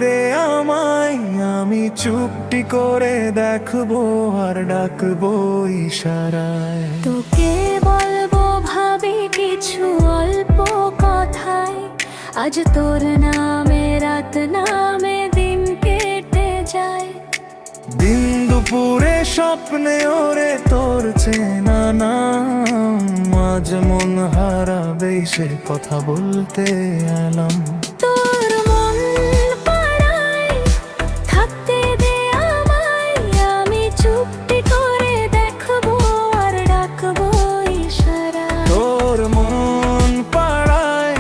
দে আমায়, আমি চুপটি করে দেখবো আর ডাকবো ইশারায়। তোকে বলবো ভাবি কিছু অল্প কথায়, আজ তোর নামে রাত নামে দিন কেটে যায়। দিন দুপুরে স্বপ্নে ওরে তোর চেনা নাম, আজ মন হারাবে সে কথা বলতে এলাম। তোর মন পাড়ায় থাকতে দে আমায়, আমি চুপটি করে দেখবো আর ডাকবো ইশারায়। তোর মন পাড়ায়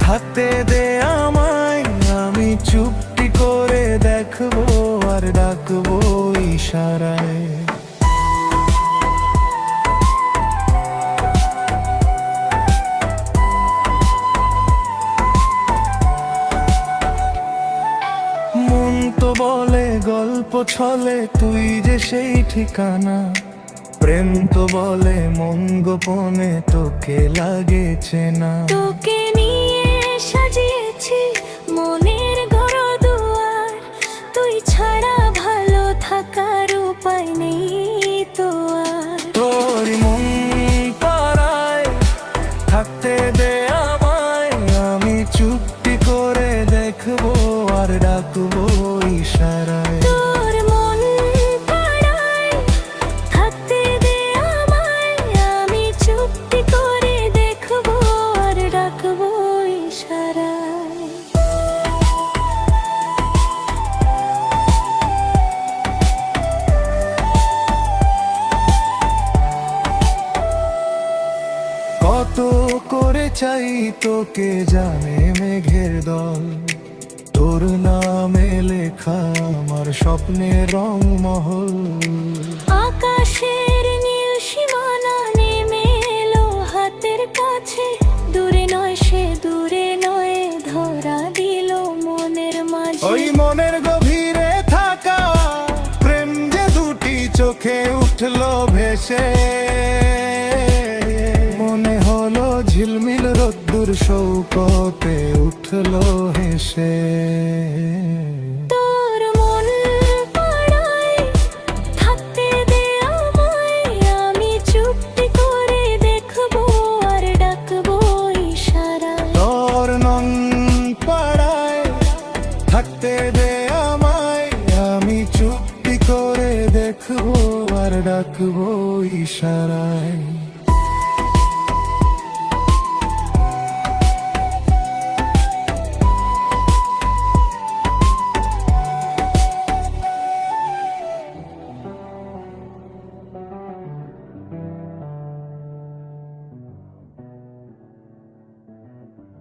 থাকতে দে আমায়, আমি চুপটি করে দেখবো আর ডাকবো ইশারায়। মন তো বলে গল্প ছলে তুই যে সেই ঠিকানা, প্রেম তো বলে মন গোপনে তোকে লাগে চেনা। তোকে নিয়ে সাজিয়েছি মনের ঘর দুয়ার, তুই ছাড়া ভালো থাকার উপায় নেই তো আর। তোর মন পাড়ায় থাকতে দে আমায়, আমি চুপটি করে দেখবো আর ডাকবো ইশারায়। তোর মন পাড়ায় থাকতে দে আমায়, আমি চুপটি করে দেখবো আর ডাকবো ইশারায়। কত করে চাই তোকে জানে মেঘের দল, তোর নামে লেখা আমার স্বপ্নের রংমহল। আকাশের নীল সীমানা নেমে এলো হাতের কাছে, দূরে নয় সে দূরে নয় ধরা দিল মনের মাঝে। ওই মনের গভীরে থাকা প্রেম যে দুটি চোখে উঠলো ভেসে, মনে হলো ঝিলমিল রোদ্দুর শৌকতে উঠলো হেসে। তোর মন পাড়ায় থাকতে দে আমায়, আমি চুপটি করে দেখবো আর ডাকবো ইশারায়। তোর মন পাড়ায় থাকতে দে আমায়, আমি চুপটি করে দেখবো আর ডাকবো ইশারায়।